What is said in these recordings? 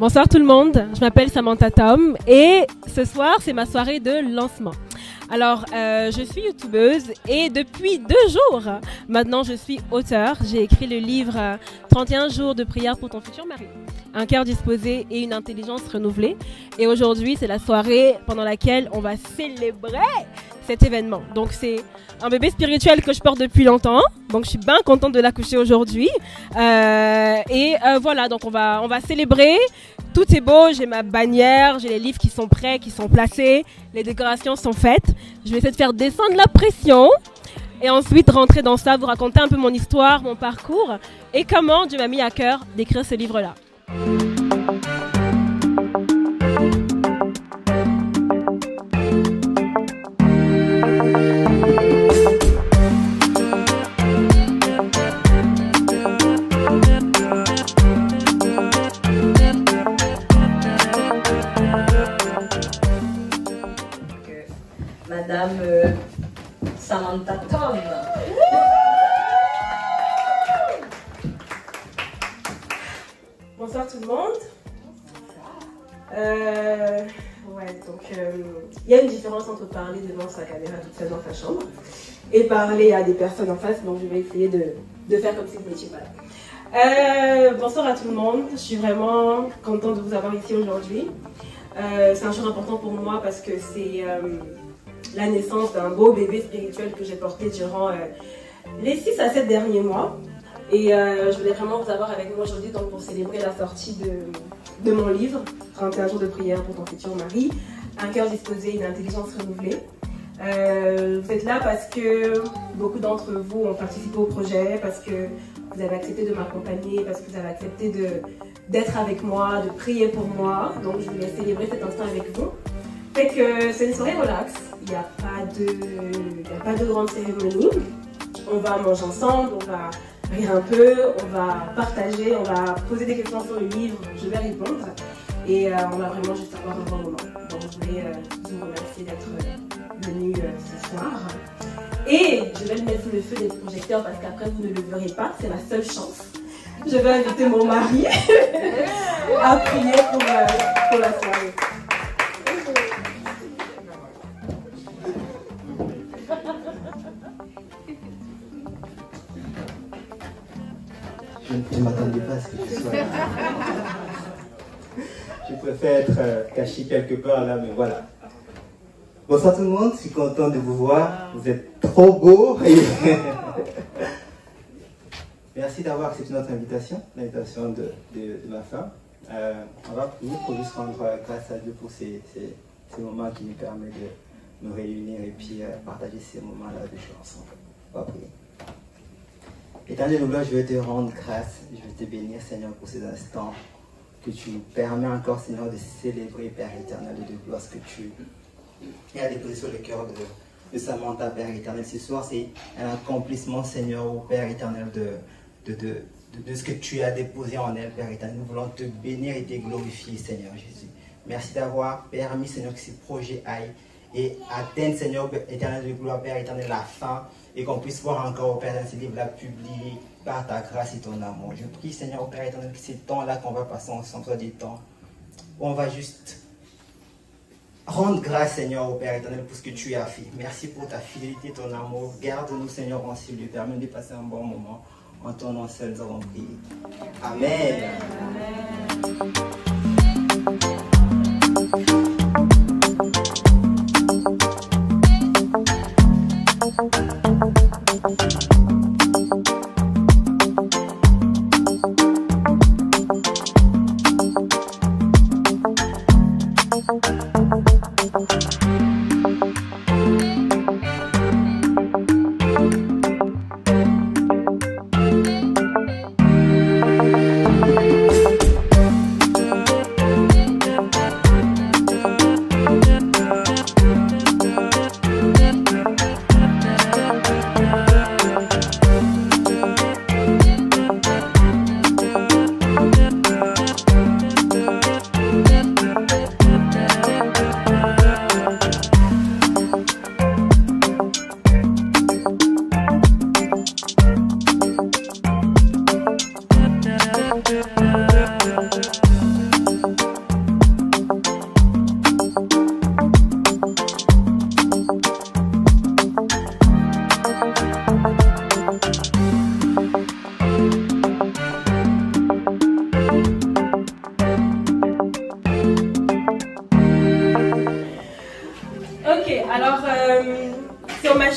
Bonsoir tout le monde, je m'appelle Samantha Tom et ce soir c'est ma soirée de lancement. Alors je suis youtubeuse et depuis 2 jours maintenant je suis auteure. J'ai écrit le livre 31 jours de prière pour ton futur mari. Un cœur disposé et une intelligence renouvelée. Et aujourd'hui c'est la soirée pendant laquelle on va célébrer cet événement. Donc c'est un bébé spirituel que je porte depuis longtemps. Donc je suis bien contente de l'accoucher aujourd'hui. Voilà, donc on va célébrer. Tout est beau, j'ai ma bannière, j'ai les livres qui sont prêts, qui sont placés, les décorations sont faites. Je vais essayer de faire descendre la pression et ensuite rentrer dans ça, vous raconter un peu mon histoire, mon parcours et comment Dieu m'a mis à cœur d'écrire ce livre-là. Madame Samantha Tom. Bonsoir tout le monde. Il y a une différence entre parler devant sa caméra toute seule dans sa chambre et parler à des personnes en face, donc je vais essayer de faire comme si vous n'étiez pas là. Bonsoir à tout le monde, je suis vraiment contente de vous avoir ici aujourd'hui. C'est un jour important pour moi parce que c'est la naissance d'un beau bébé spirituel que j'ai porté durant les 6 à 7 derniers mois. Et je voulais vraiment vous avoir avec moi aujourd'hui pour célébrer la sortie de mon livre 31 jours de prière pour ton futur mari, un cœur disposé, une intelligence renouvelée. Vous êtes là parce que beaucoup d'entre vous ont participé au projet, parce que vous avez accepté de m'accompagner, parce que vous avez accepté d'être avec moi, de prier pour moi. Donc je voulais célébrer cet instant avec vous. Fait que c'est une soirée relax, il n'y a pas de grande cérémonie. On va manger ensemble, on va rire un peu, on va partager, on va poser des questions sur le livre, je vais répondre. Et on va vraiment juste avoir un bon moment. Donc je voulais vous remercier d'être venu ce soir. Et je vais mettre le feu des projecteurs parce qu'après vous ne le verrez pas, c'est ma seule chance. Je vais inviter mon mari à prier pour la soirée. Je ne m'attendais pas à ce que tu sois là. Je préfère être caché quelque part là, mais voilà. Bonsoir tout le monde, je suis content de vous voir. Vous êtes trop beaux. Merci d'avoir accepté notre invitation, l'invitation de ma femme. On va pour juste rendre grâce à Dieu pour ces moments qui nous permettent de nous réunir et puis partager ces moments-là de joie ensemble. On va prier. Éternel Dieu, je vais te rendre grâce, je vais te bénir Seigneur pour ces instants que tu nous permets encore Seigneur de célébrer Père éternel de gloire ce que tu as déposé sur le cœur de Samantha Père éternel. Ce soir c'est un accomplissement Seigneur au Père éternel de ce que tu as déposé en elle Père éternel. Nous voulons te bénir et te glorifier Seigneur Jésus. Merci d'avoir permis Seigneur que ces projets aillent et atteignent Seigneur éternel de gloire Père éternel la fin. Et qu'on puisse voir encore, au Père éternel, ces livres-là publiés par ta grâce et ton amour. Je prie, Seigneur, au Père éternel, que ces temps-là qu'on va passer ensemble soient des temps où on va juste rendre grâce, Seigneur, au Père éternel, pour ce que tu as fait. Merci pour ta fidélité, ton amour. Garde-nous, Seigneur, en ciel, permets de passer un bon moment. En ton nom seul, nous avons prié. Amen.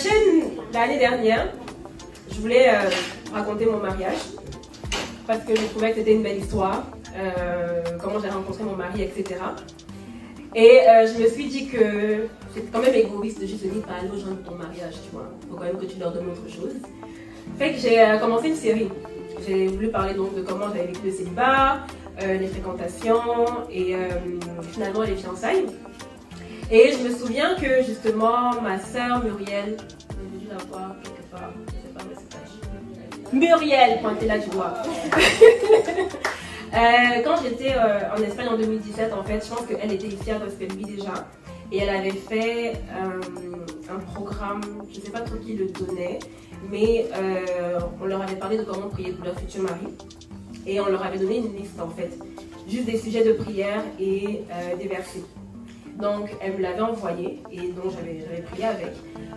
chaîne, l'année dernière, je voulais raconter mon mariage parce que je trouvais que c'était une belle histoire, comment j'ai rencontré mon mari, etc. Et je me suis dit que c'est quand même égoïste de juste venir parler aux gens de ton mariage, tu vois. Il faut quand même que tu leur donnes autre chose. Fait que j'ai commencé une série. J'ai voulu parler donc de comment j'avais vécu le célibat, les fréquentations et finalement les fiançailles. Et je me souviens que justement ma sœur Muriel, j'ai dû la voir quelque part, je ne sais pas où c'est. Muriel, pointez là du doigt. Quand j'étais en Espagne en 2017, en fait, je pense qu'elle était ici à Gospel Vie déjà. Et elle avait fait un programme, je ne sais pas trop qui le donnait, mais on leur avait parlé de comment prier pour leur futur mari. Et on leur avait donné une liste en fait, juste des sujets de prière et des versets. Donc elle me l'avait envoyé et donc j'avais prié avec.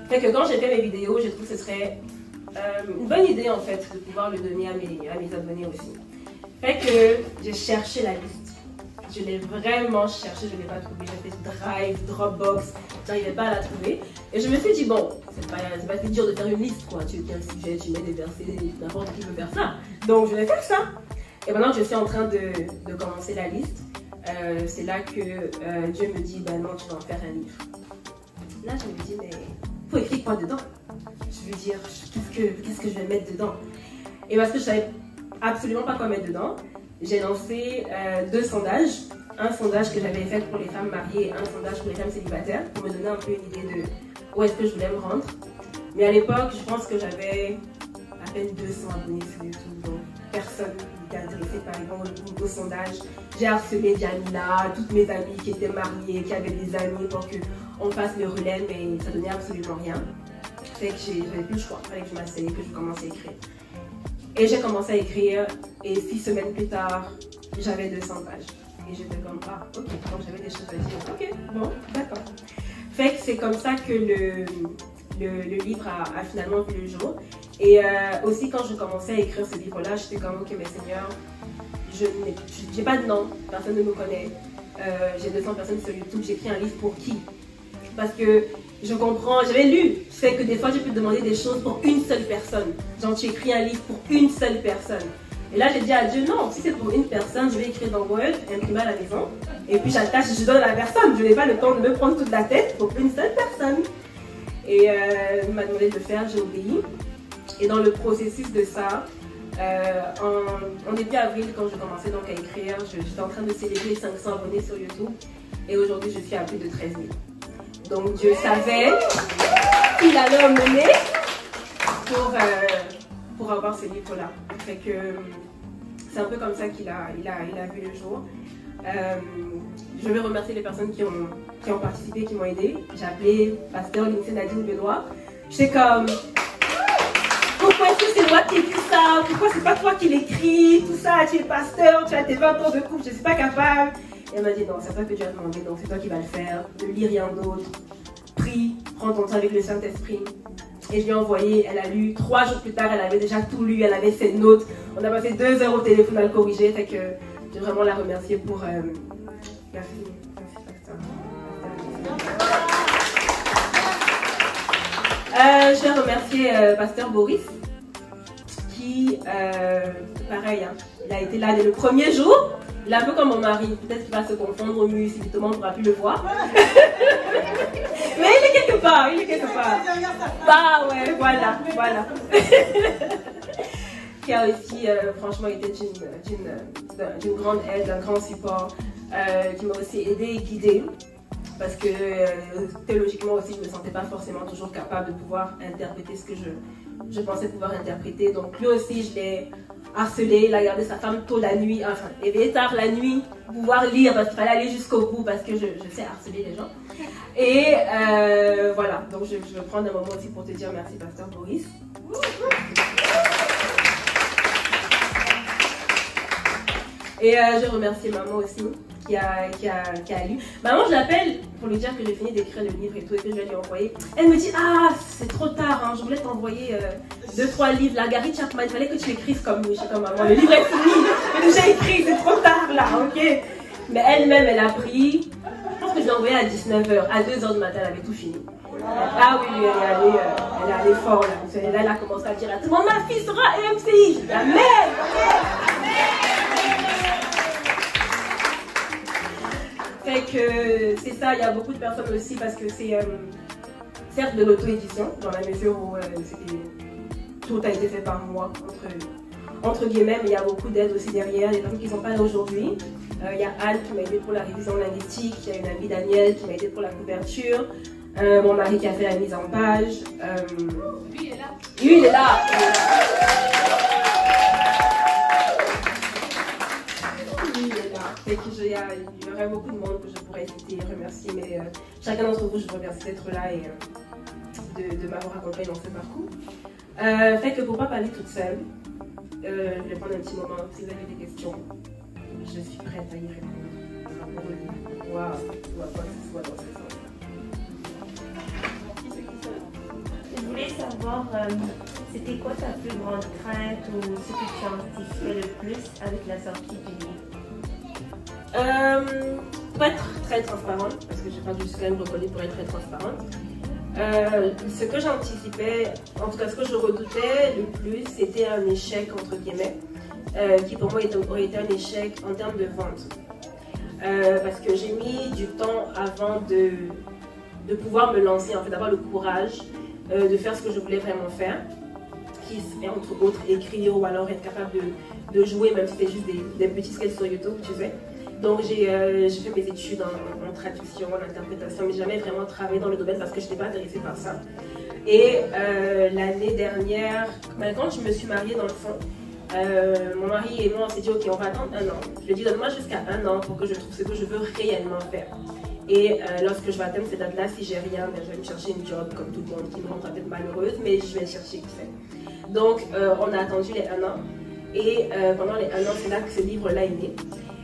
Fait que quand j'ai fait mes vidéos, j'ai trouvé que ce serait une bonne idée en fait de pouvoir le donner à mes abonnés aussi. Fait que j'ai cherché la liste. Je l'ai vraiment cherché, je ne l'ai pas trouvée. J'ai fait Drive, Dropbox, je n'arrivais pas à la trouver. Et je me suis dit, bon, c'est pas si dur de faire une liste, quoi. Tu tiens un sujet, tu mets des versets, n'importe qui veut faire ça. Donc je vais faire ça. Et maintenant je suis en train de commencer la liste. C'est là que Dieu me dit, ben non, tu vas en faire un livre. Là je me dis, mais il faut écrire quoi dedans? Je veux dire, qu'est-ce que je vais mettre dedans? Et parce que je savais absolument pas quoi mettre dedans, j'ai lancé 2 sondages. Un sondage que j'avais fait pour les femmes mariées et un sondage pour les femmes célibataires pour me donner un peu une idée de où est-ce que je voulais me rendre. Mais à l'époque, je pense que j'avais à peine 200 abonnés sur YouTube, donc personne n'était intéressé par répondre au sondage. J'ai harcelé Jamila, toutes mes amies qui étaient mariées, qui avaient des amis pour qu'on fasse le relais, mais ça donnait absolument rien. Fait que j'avais plus le choix, il fallait que je m'asseye, que je commence à écrire. Et j'ai commencé à écrire, et 6 semaines plus tard, j'avais 200 pages. Et j'étais comme, ah, ok, donc j'avais des choses à dire. Ok, bon, d'accord. Fait que c'est comme ça que le livre a finalement vu le jour. Et aussi, quand je commençais à écrire ce livre-là, j'étais comme, ok, mais Seigneur, je n'ai pas de nom, personne ne me connaît. J'ai 200 personnes sur YouTube, j'écris un livre pour qui? Parce que je comprends, j'avais lu, je sais que des fois je peux demander des choses pour une seule personne. Genre tu écris un livre pour une seule personne. Et là j'ai dit à Dieu, non, si c'est pour une personne, je vais écrire dans Word, imprimer à la maison. Et puis j'attache, je donne à la personne. Je n'ai pas le temps de me prendre toute la tête pour une seule personne. Et il m'a demandé de le faire, j'ai obéi. Et dans le processus de ça, en début avril, quand je commençais donc à écrire, j'étais en train de célébrer les 500 abonnés sur YouTube. Et aujourd'hui je suis à plus de 13 000. Donc Dieu savait qu'il allait emmener pour avoir ce livre-là. Fait que c'est un peu comme ça qu'il a vu le jour. Je veux remercier les personnes qui ont participé, qui m'ont aidé. J'ai appelé Pasteur Lindsay Nadine Benoît. J'étais comme, pourquoi est-ce que c'est moi qui écris ça? Pourquoi c'est pas toi qui l'écris? Tout ça, tu es pasteur, tu as tes 20 ans de couple, je ne suis pas capable. Et elle m'a dit non, c'est toi que tu as demandé, donc c'est toi qui vas le faire. Ne lis rien d'autre. Prie, prends ton temps avec le Saint-Esprit. Et je lui ai envoyé, elle a lu. 3 jours plus tard, elle avait déjà tout lu, elle avait ses notes. On a passé 2 heures au téléphone à le corriger. Fait que je vais vraiment la remercier pour. Merci. Je vais remercier Pasteur Boris, qui, pareil, hein, il a été là dès le premier jour. Il est un peu comme mon mari, peut-être qu'il va se confondre au mur, subitement on ne pourra plus le voir. Mais il est quelque part, Bah ouais, voilà. Qui a aussi, franchement, été d'une grande aide, d'un grand support, qui m'a aussi aidé et guidé. Parce que théologiquement aussi, je ne me sentais pas forcément toujours capable de pouvoir interpréter ce que je pensais pouvoir interpréter. Donc lui aussi, je l'ai harcelé, il a gardé sa femme tôt la nuit, enfin éveillé tard la nuit, pouvoir lire parce qu'il fallait aller jusqu'au bout parce que je sais harceler les gens. Et voilà, donc je vais prendre un moment aussi pour te dire merci Pasteur Boris. Et je remercie maman aussi qui a lu. Maman, je l'appelle pour lui dire que j'ai fini d'écrire le livre et tout et que je vais lui envoyer. Elle me dit ah c'est trop tard, hein, je voulais t'envoyer 2-3 livres. La Gary Chapman, il fallait que tu l'écrives comme nous. Je suis comme maman, le livre est fini, j'ai déjà écrit, c'est trop tard là, ok. Mais elle-même, elle a pris, je pense que je l'ai envoyé à 19h, à 2h du matin, elle avait tout fini. Ah oui, oui, elle est allée fort là. Là, elle a commencé à dire à tout le monde, ma fille sera MCI. Je dis, amen. Fait que c'est ça, il y a beaucoup de personnes aussi parce que c'est certes de l'auto-édition, dans la mesure où tout a été fait par moi, entre guillemets, mais il y a beaucoup d'aide aussi derrière, des personnes qui ne sont pas là aujourd'hui. Il y a Anne qui m'a aidé pour la révision linguistique, il y a une amie Danielle qui m'a aidé pour la couverture, mon mari qui a fait la mise en page. Lui, il est là. Lui, il est là. Fait que il y aurait beaucoup de monde que je pourrais citer et remercier, mais chacun d'entre vous, je vous remercie d'être là et de m'avoir accompagné dans ce parcours. Fait que pour ne pas parler toute seule, je vais prendre un petit moment. Si vous avez des questions, je suis prête à y répondre. Waouh, quoi que ce soit dans ce sens. Je voulais savoir, c'était quoi ta plus grande crainte ou ce que tu anticipais le plus avec la sortie du livre? Pour être très transparente, parce que je n'ai pas du tout quand même reconnu pour être très transparente, ce que j'anticipais, en tout cas ce que je redoutais le plus, c'était un échec entre guillemets, qui pour moi aurait été un échec en termes de vente. Parce que j'ai mis du temps avant de pouvoir me lancer, en fait, d'avoir le courage de faire ce que je voulais vraiment faire, qui est entre autres écrire ou alors être capable de jouer, même si c'était juste des petits sketchs sur YouTube, tu sais. Donc j'ai fait mes études en traduction, en interprétation, mais jamais vraiment travaillé dans le domaine parce que je n'étais pas intéressée par ça. Et l'année dernière, quand je me suis mariée dans le fond, mon mari et moi on s'est dit ok, on va attendre 1 an. Je lui ai dit donne-moi jusqu'à 1 an pour que je trouve ce que je veux réellement faire. Et lorsque je vais atteindre cette date-là, si j'ai rien, ben, je vais me chercher une job comme tout le monde qui me rend peut-être malheureuse, mais je vais le chercher, tu sais. Donc on a attendu les 1 an. Et pendant les 1 an, c'est là que ce livre-là est né.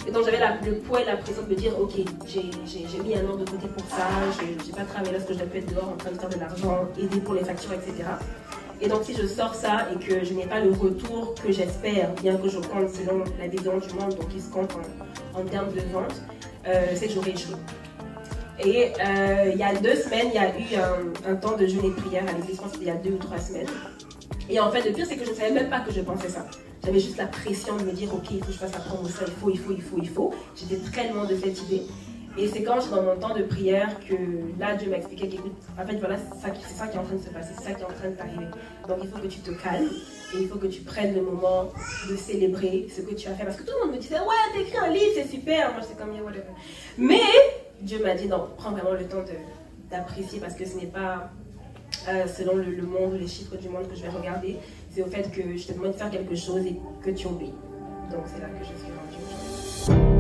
Et donc j'avais le poids et la pression de me dire ok, j'ai mis 1 an de côté pour ça, je n'ai pas travaillé lorsque je dois être dehors en train de faire de l'argent, aider pour les factures, etc. Et donc si je sors ça et que je n'ai pas le retour que j'espère, bien que je compte selon la vision du monde, donc qui se compte en termes de vente, c'est que j'aurais échoué. Et il y a 2 semaines, il y a eu un temps de jeûne et prière à l'église, je pense qu'il y a 2 ou 3 semaines. Et en fait, le pire, c'est que je ne savais même pas que je pensais ça. J'avais juste la pression de me dire, ok, il faut que je fasse la promotion, il faut. J'étais très loin de cette idée. Et c'est quand j'étais dans mon temps de prière que là, Dieu m'a expliqué qu'écoute, en fait, voilà, c'est ça qui est en train de se passer, c'est ça qui est en train de t'arriver. Donc, il faut que tu te calmes et il faut que tu prennes le moment de célébrer ce que tu as fait. Parce que tout le monde me disait, ouais, t'écris un livre, c'est super. Moi, j'étais comme, yeah, whatever. Mais Dieu m'a dit, non, prends vraiment le temps d'apprécier parce que ce n'est pas selon le monde, les chiffres du monde que je vais regarder. C'est au fait que je te demande de faire quelque chose et que tu obéis. Donc, c'est là que je suis rendue aujourd'hui.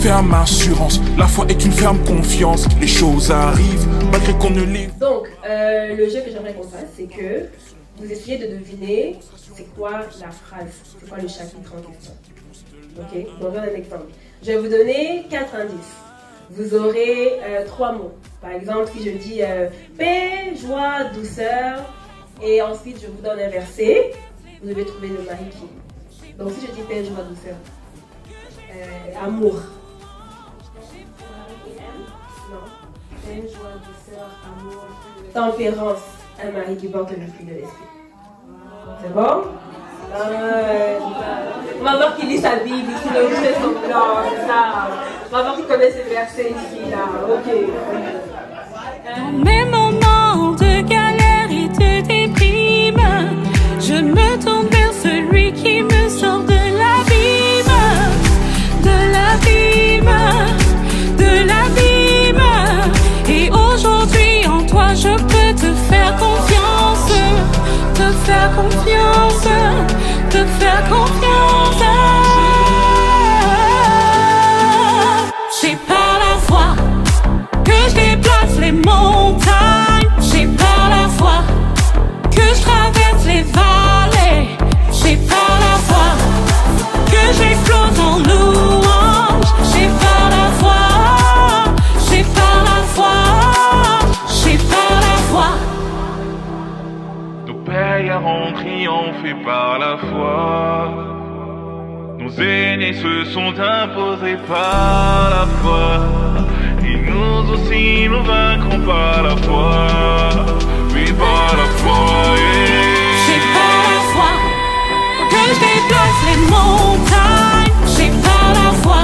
Ferme assurance, la foi est une ferme confiance. Les choses arrivent malgré qu'on ne les... Donc, le jeu que j'aimerais qu'on fasse, c'est que vous essayez de deviner c'est quoi la phrase, c'est quoi le chapitre en question. Ok, on donne un exemple. Je vais vous donner 4 indices. Vous aurez 3 mots. Par exemple, si je dis paix, joie, douceur, et ensuite je vous donne un verset, vous devez trouver le mari qui. Donc, si je dis paix, joie, douceur, amour. Paix, joie, douceur, amour, tempérance, un mari qui porte le fruit de l'esprit. C'est bon? On va voir qu'il lit sa Bible, qu'il a ouvert son plan, c'est ça. On va voir qu'il connaît ses versets ici, là. Ok. Dans mes moments de galère et de déprime, je me tourne vers celui qui me sort de l'abîme, de l'abîme, de l'abîme. Et aujourd'hui en toi je peux te faire confiance, te faire confiance, te faire confiance. C'est par la foi que je déplace les montagnes, c'est par la foi que je traverse les vallées, c'est par la foi que j'explose en louange, c'est par la foi. ennemis se sont imposés par la foi. Et nous aussi nous vaincrons par la foi. Oui, par la foi. C'est par la foi que je déplace les montagnes. C'est par la foi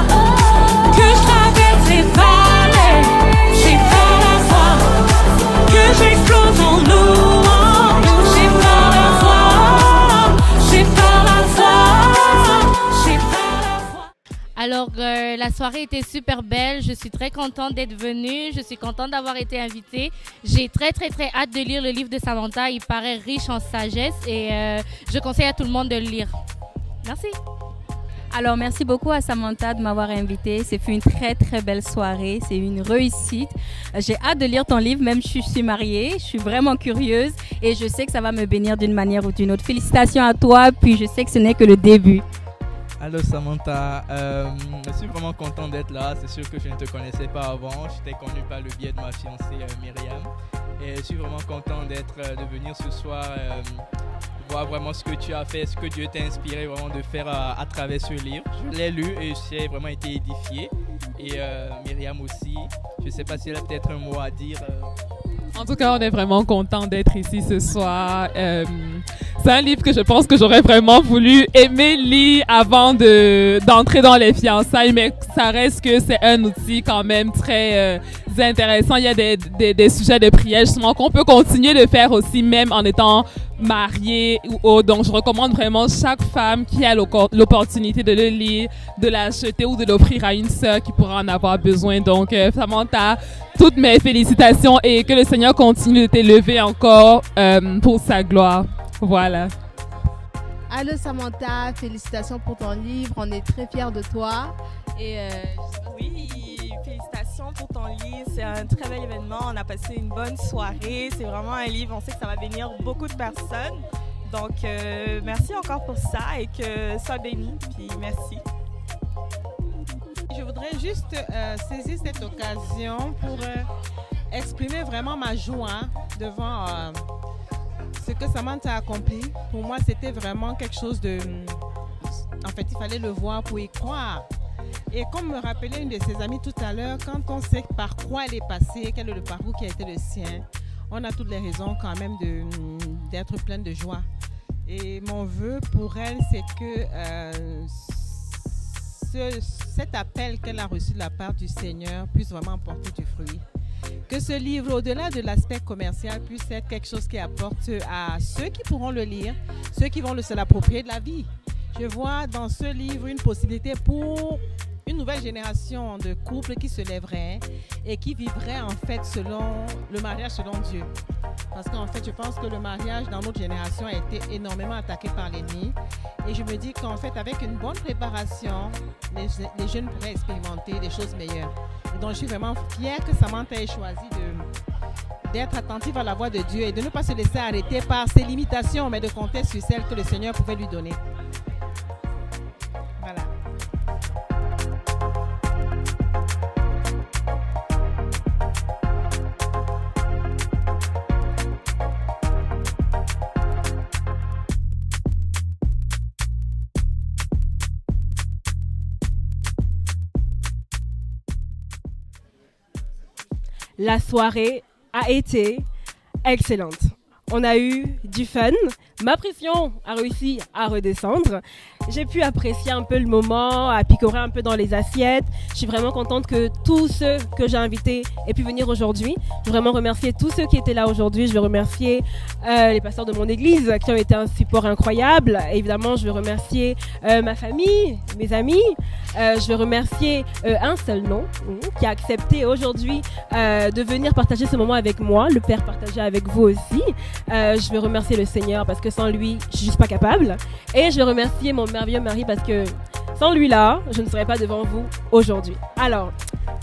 que je traverse les vallées. C'est par la foi que j'explose en louange. C'est par la foi. C'est par la foi. C'est par la foi. Alors, la soirée était super belle. Je suis très contente d'être venue. Je suis contente d'avoir été invitée. J'ai très hâte de lire le livre de Samantha. Il paraît riche en sagesse et je conseille à tout le monde de le lire. Merci. Alors, merci beaucoup à Samantha de m'avoir invitée. C'est une très belle soirée. C'est une réussite. J'ai hâte de lire ton livre, même si je suis mariée. Je suis vraiment curieuse et je sais que ça va me bénir d'une manière ou d'une autre. Félicitations à toi, puis je sais que ce n'est que le début. Allô Samantha, je suis vraiment content d'être là. C'est sûr que je ne te connaissais pas avant. Je t'ai connu par le biais de ma fiancée Myriam. Et je suis vraiment content de venir ce soir, voir vraiment ce que tu as fait, ce que Dieu t'a inspiré vraiment de faire à travers ce livre. Je l'ai lu et j'ai vraiment été édifié. Et Myriam aussi, je ne sais pas si elle a peut-être un mot à dire. En tout cas, on est vraiment content d'être ici ce soir. C'est un livre que je pense que j'aurais vraiment voulu aimer lire avant d'entrer dans les fiançailles, mais ça reste que c'est un outil quand même très intéressant. Il y a des sujets de prière justement qu'on peut continuer de faire aussi même en étant mariée ou autre. Donc, je recommande vraiment chaque femme qui a l'opportunité de le lire, de l'acheter ou de l'offrir à une sœur qui pourra en avoir besoin. Donc, Samantha, toutes mes félicitations et que le Seigneur continue de t'élever encore pour sa gloire. Voilà. Allô Samantha, félicitations pour ton livre, on est très fiers de toi. Et oui, félicitations pour ton livre, c'est un très bel événement, on a passé une bonne soirée, c'est vraiment un livre, on sait que ça va bénir beaucoup de personnes. Donc merci encore pour ça et que sois béni, puis merci. Je voudrais juste saisir cette occasion pour exprimer vraiment ma joie devant ce que Samantha a accompli. Pour moi, c'était vraiment quelque chose de... En fait, il fallait le voir pour y croire. Et comme me rappelait une de ses amies tout à l'heure, quand on sait par quoi elle est passée, quel est le parcours qui a été le sien, on a toutes les raisons quand même d'être pleine de joie. Et mon vœu pour elle, c'est que cet appel qu'elle a reçu de la part du Seigneur puisse vraiment porter du fruit. Que ce livre, au-delà de l'aspect commercial, puisse être quelque chose qui apporte à ceux qui pourront le lire, ceux qui vont se l'approprier de la vie. Je vois dans ce livre une possibilité pour une nouvelle génération de couples qui se lèveraient et qui vivraient en fait selon le mariage selon Dieu. Parce qu'en fait, je pense que le mariage dans notre génération a été énormément attaqué par l'ennemi. Et je me dis qu'en fait, avec une bonne préparation, les jeunes pourraient expérimenter des choses meilleures. Et donc, je suis vraiment fière que Samantha ait choisi d'être attentive à la voix de Dieu et de ne pas se laisser arrêter par ses limitations, mais de compter sur celles que le Seigneur pouvait lui donner. Voilà. La soirée a été excellente. On a eu du fun. Ma pression a réussi à redescendre. J'ai pu apprécier un peu le moment, à picorer un peu dans les assiettes. Je suis vraiment contente que tous ceux que j'ai invités aient pu venir aujourd'hui. Je veux vraiment remercier tous ceux qui étaient là aujourd'hui. Je veux remercier les pasteurs de mon église qui ont été un support incroyable. Et évidemment, je veux remercier ma famille, mes amis. Je veux remercier un seul nom qui a accepté aujourd'hui de venir partager ce moment avec moi, le Père partager avec vous aussi. Je veux remercier le Seigneur parce que sans lui, je suis juste pas capable. Et je veux remercier mon merveilleux mari parce que sans lui là, je ne serais pas devant vous aujourd'hui. Alors,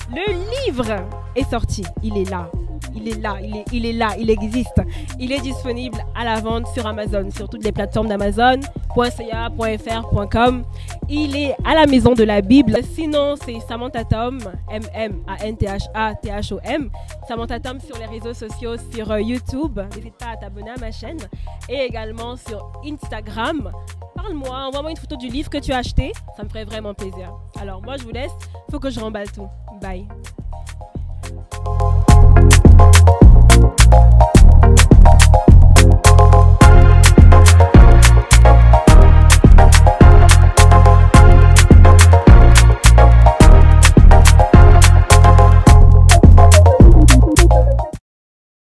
le livre est sorti, il est là. Il est là, il est là, il existe. Il est disponible à la vente sur Amazon, sur toutes les plateformes d'Amazon, .ca.fr.com. Il est à la maison de la Bible. Sinon, c'est Samantha Tom, M-M-A-N-T-H-A-T-H-O-M. Samantha Tom sur les réseaux sociaux, sur YouTube. N'hésite pas à t'abonner à ma chaîne. Et également sur Instagram. Par parle-moi, envoie-moi une photo du livre que tu as acheté. Ça me ferait vraiment plaisir. Alors moi, je vous laisse. Il faut que je remballe tout. Bye.